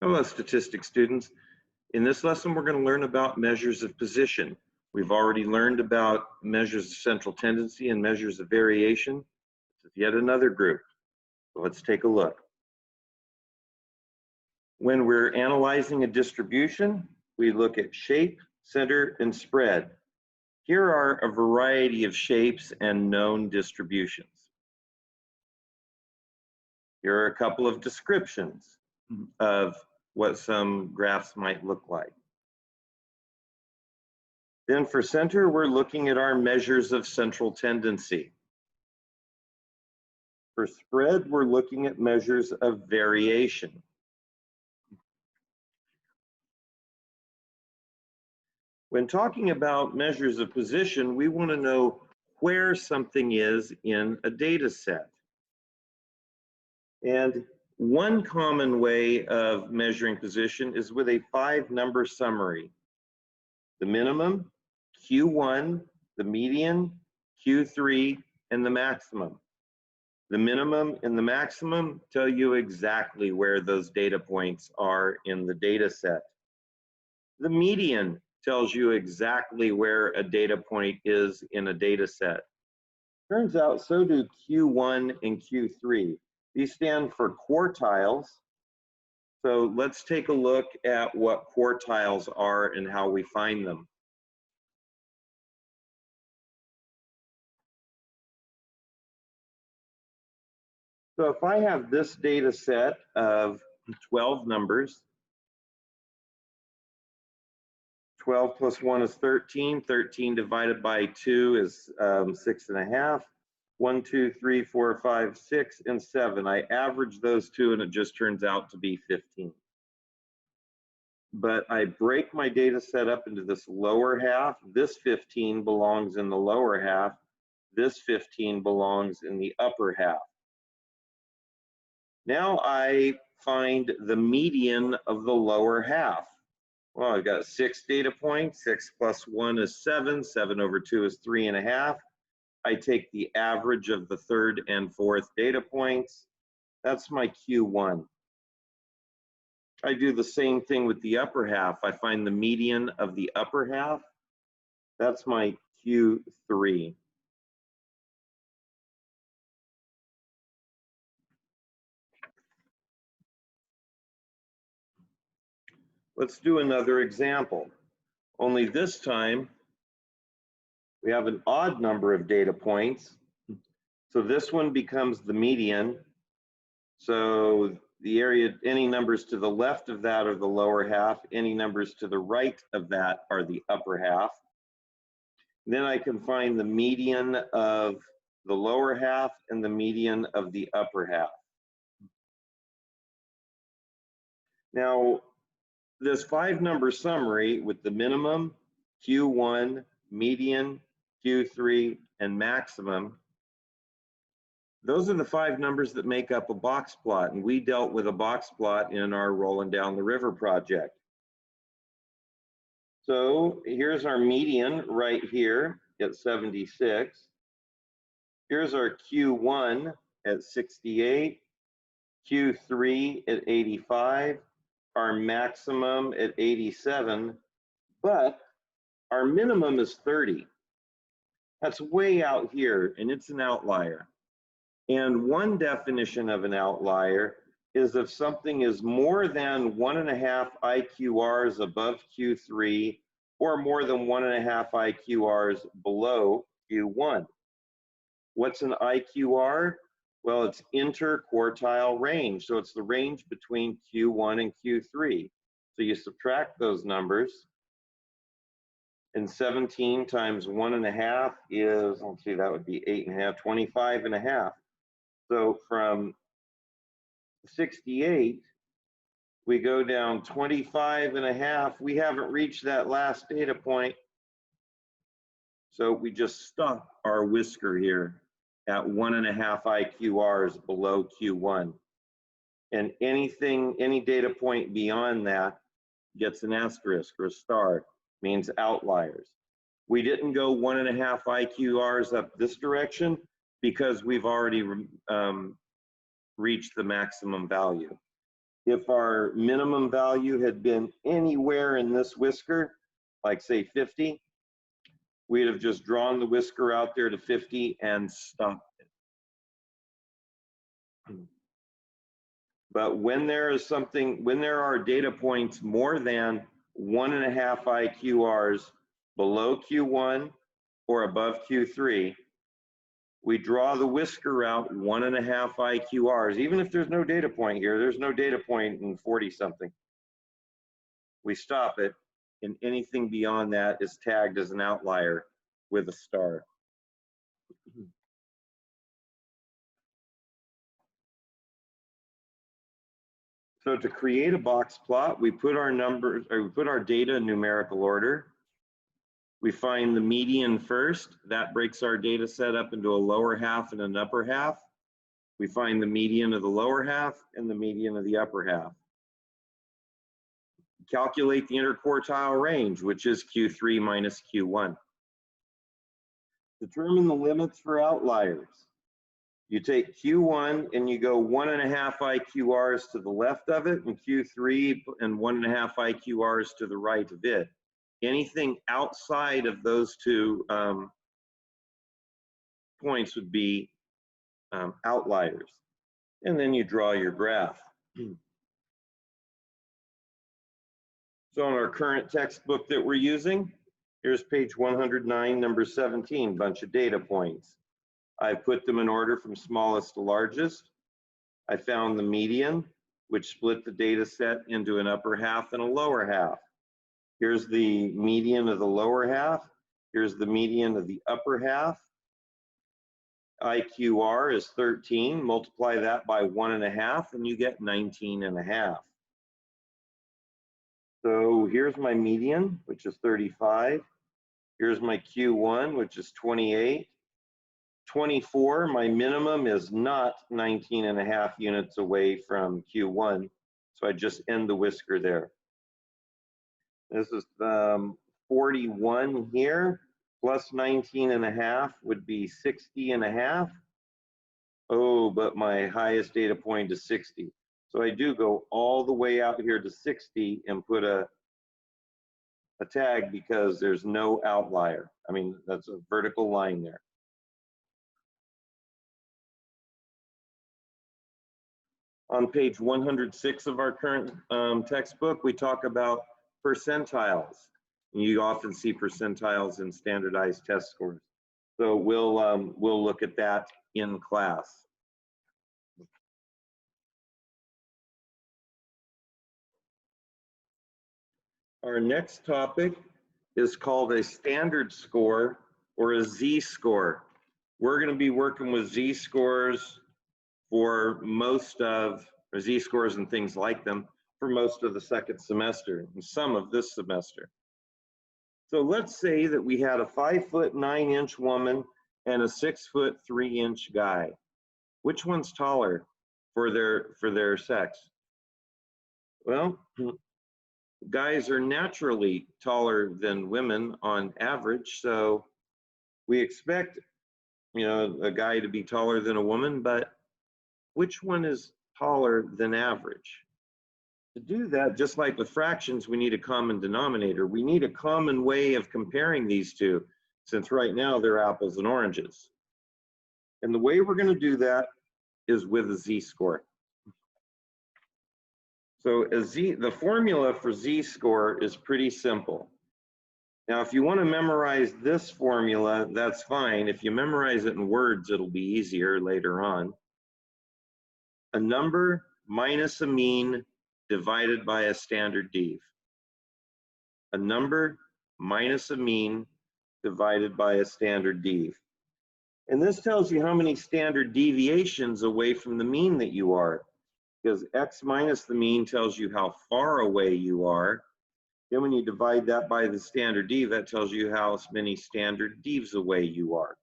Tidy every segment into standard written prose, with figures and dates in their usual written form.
Hello, statistics students. In this lesson, we're going to learn about measures of position. We've already learned about measures of central tendency and measures of variation. This is yet another group. So let's take a look. When we're analyzing a distribution, we look at shape, center, and spread. Here are a variety of shapes and known distributions. Here are a couple of descriptions of what some graphs might look like. Then for center, we're looking at our measures of central tendency. For spread, we're looking at measures of variation. When talking about measures of position, we want to know where something is in a data set. And one common way of measuring position is with a 5-number summary. The minimum, Q1, the median, Q3, and the maximum. The minimum and the maximum tell you exactly where those data points are in the data set. The median tells you exactly where a data point is in a data set. Turns out so do Q1 and Q3. These stand for quartiles. So let's take a look at what quartiles are and how we find them. So if I have this data set of 12 numbers, 12 plus 1 is 13. 13 divided by 2 is 6.5. 1, 2, 3, 4, 5, 6, and 7. I average those two and it just turns out to be 15. But I break my data set up into this lower half. This 15 belongs in the lower half. This 15 belongs in the upper half. Now I find the median of the lower half. Well, I've got 6 data points. 6 plus 1 is 7. 7 over 2 is 3.5. I take the average of the third and fourth data points. That's my Q1. I do the same thing with the upper half. I find the median of the upper half. That's my Q3. Let's do another example. Only this time, we have an odd number of data points. So this one becomes the median. So the area, any numbers to the left of that are the lower half, any numbers to the right of that are the upper half. Then I can find the median of the lower half and the median of the upper half. Now, this 5-number summary with the minimum, Q1, median, Q3, and maximum, those are the 5 numbers that make up a box plot, and we dealt with a box plot in our Rolling Down the River project. So here's our median right here at 76. Here's our Q1 at 68, Q3 at 85, our maximum at 87, but our minimum is 30. That's way out here, and it's an outlier. And one definition of an outlier is if something is more than 1.5 IQRs above Q3 or more than 1.5 IQRs below Q1. What's an IQR? Well, it's interquartile range. So it's the range between Q1 and Q3. So you subtract those numbers. And 17 times 1.5 is, let's see, that would be 8.5, 25.5. So from 68, we go down 25.5. We haven't reached that last data point. So we just stuck our whisker here at 1.5 IQRs below Q1. And anything, any data point beyond that gets an asterisk or a star, means outliers. We didn't go 1.5 IQRs up this direction because we've already reached the maximum value. If our minimum value had been anywhere in this whisker, like say 50, we'd have just drawn the whisker out there to 50 and stopped it. But when there are data points more than 1.5 IQRs below Q1 or above Q3, we draw the whisker out 1.5 IQRs. Even if there's no data point here, there's no data point in 40 something. We stop it, and anything beyond that is tagged as an outlier with a star. So to create a box plot, we put our numbers, or we put our data in numerical order. We find the median first. That breaks our data set up into a lower half and an upper half. We find the median of the lower half and the median of the upper half. Calculate the interquartile range, which is Q3 minus Q1. Determine the limits for outliers. You take Q1 and you go 1.5 IQRs to the left of it, and Q3 and 1.5 IQRs to the right of it. Anything outside of those two points would be outliers. And then you draw your graph. So in our current textbook that we're using, here's page 109, number 17, bunch of data points. I put them in order from smallest to largest. I found the median, which split the data set into an upper half and a lower half. Here's the median of the lower half. Here's the median of the upper half. IQR is 13. Multiply that by 1.5 and you get 19.5. So here's my median, which is 35. Here's my Q1, which is 28. 24, my minimum is not 19.5 units away from Q1. So I just end the whisker there. This is 41 here, plus 19.5 would be 60.5. Oh, but my highest data point is 60. So I do go all the way out here to 60 and put a tag because there's no outlier. I mean, that's a vertical line there. On page 106 of our current textbook, we talk about percentiles. You often see percentiles in standardized test scores. So we'll look at that in class. Our next topic is called a standard score or a z-score. We're going to be working with z-scores for most of, or z-scores and things like them, for most of the second semester and some of this semester. So let's say that we had a 5'9" woman and a 6'3" guy. Which one's taller for their sex? Well, guys are naturally taller than women on average, so we expect, you know, a guy to be taller than a woman, but which one is taller than average? To do that, just like with fractions, we need a common denominator. We need a common way of comparing these two, since right now they're apples and oranges. And the way we're going to do that is with a z-score. So the formula for z-score is pretty simple. Now, if you want to memorize this formula, that's fine. If you memorize it in words, it'll be easier later on. A number minus a mean divided by a standard dev. A number minus a mean divided by a standard dev. And this tells you how many standard deviations away from the mean that you are, because x minus the mean tells you how far away you are. Then when you divide that by the standard dev, that tells you how many standard devs away you are.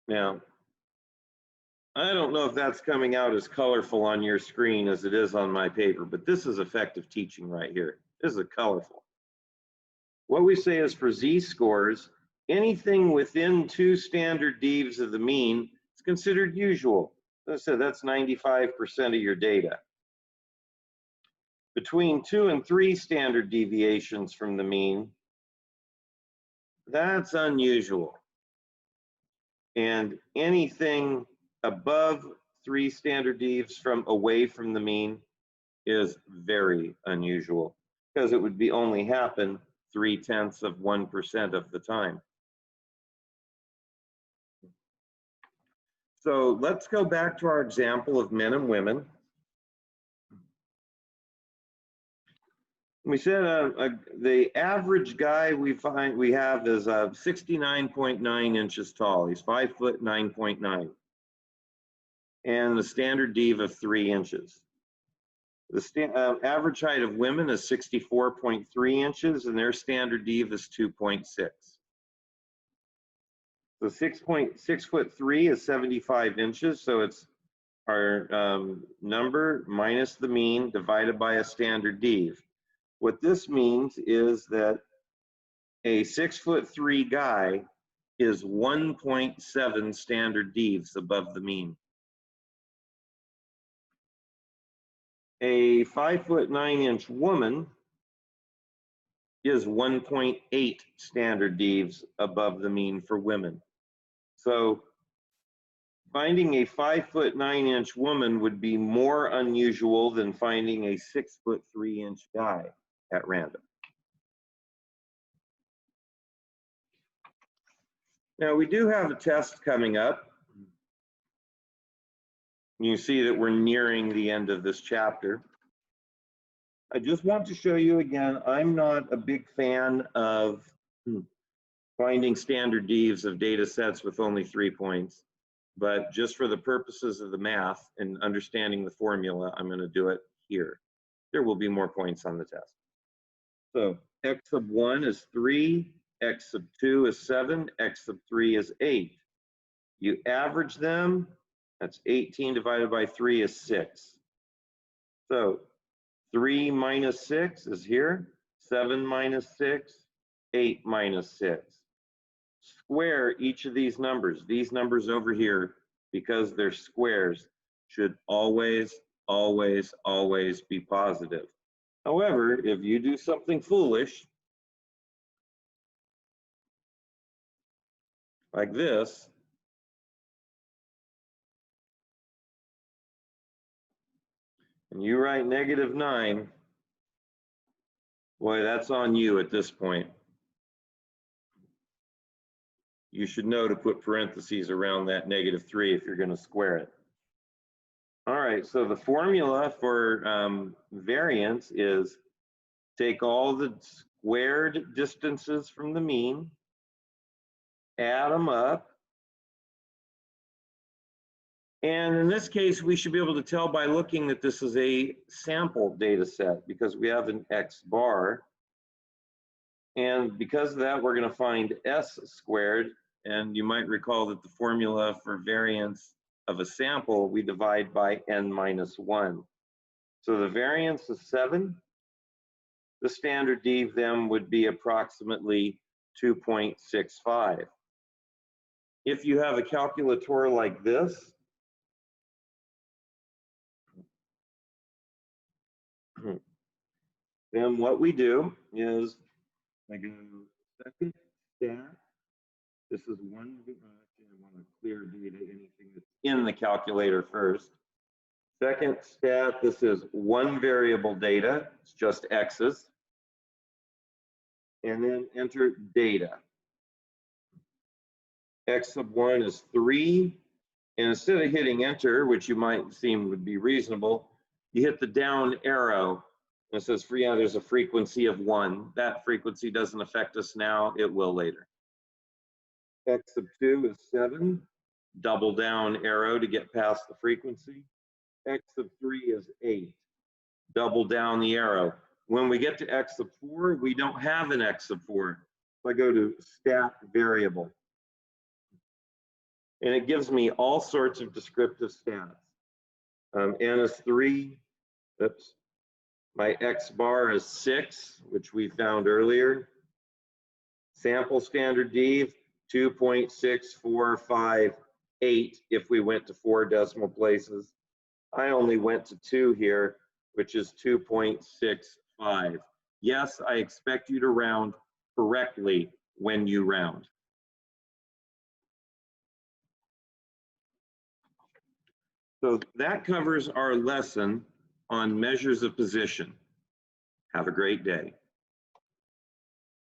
Now, I don't know if that's coming out as colorful on your screen as it is on my paper, but this is effective teaching right here. This is colorful. What we say is for z-scores, anything within 2 standard deviations of the mean is considered usual. As I said, that's 95% of your data. Between 2 and 3 standard deviations from the mean, that's unusual. And anything above 3 standard deviations from away from the mean is very unusual, because it would be only happen 0.3% of the time. So let's go back to our example of men and women. We said the average guy we have is 69.9 inches tall. He's 5 foot 9.9, and the standard dev of 3 inches. The average height of women is 64.3 inches, and their standard dev is 2.6. So 6'3" is 75 inches, so it's our number minus the mean divided by a standard dev. What this means is that a 6'3" guy is 1.7 standard devs above the mean. A 5 foot 9 inch woman is 1.8 standard devs above the mean for women. So finding a 5 foot 9 inch woman would be more unusual than finding a 6'3" inch guy at random. Now we do have a test coming up. You see that we're nearing the end of this chapter. I just want to show you again, I'm not a big fan of finding standard devs of data sets with only 3 points, but just for the purposes of the math and understanding the formula, I'm going to do it here. There will be more points on the test. So x sub 1 is 3, x sub 2 is 7, x sub 3 is 8. You average them, that's 18 divided by 3 is 6. So 3 minus 6 is here, 7 minus 6, 8 minus 6. Square each of these numbers. These numbers over here, because they're squares, should always, always, always be positive. However, if you do something foolish, like this, and you write -9, boy, that's on you at this point. You should know to put parentheses around that -3 if you're going to square it. All right, so the formula for variance is take all the squared distances from the mean, add them up, and in this case, we should be able to tell by looking that this is a sample data set because we have an X bar. And because of that, we're going to find S squared. And you might recall that the formula for variance of a sample, we divide by n minus 1. So the variance is 7. The standard dev then would be approximately 2.65. If you have a calculator like this, then what we do is I go second stat. This is one, I want to clear data, anything that's in the calculator first. Second stat, this is one variable data, it's just X's. And then enter data. X sub 1 is 3. And instead of hitting enter, which you might seem would be reasonable, you hit the down arrow. And it says, yeah, there's a frequency of 1. That frequency doesn't affect us now, it will later. X sub 2 is 7. Double down arrow to get past the frequency. X sub 3 is 8. Double down the arrow. When we get to X sub 4, we don't have an X sub 4. So I go to stat variable. And it gives me all sorts of descriptive stats. N is 3. Oops. My X bar is 6, which we found earlier. Sample standard dev, 2.6458 if we went to 4 decimal places. I only went to 2 here, which is 2.65. Yes, I expect you to round correctly when you round. So that covers our lesson on measures of position. Have a great day.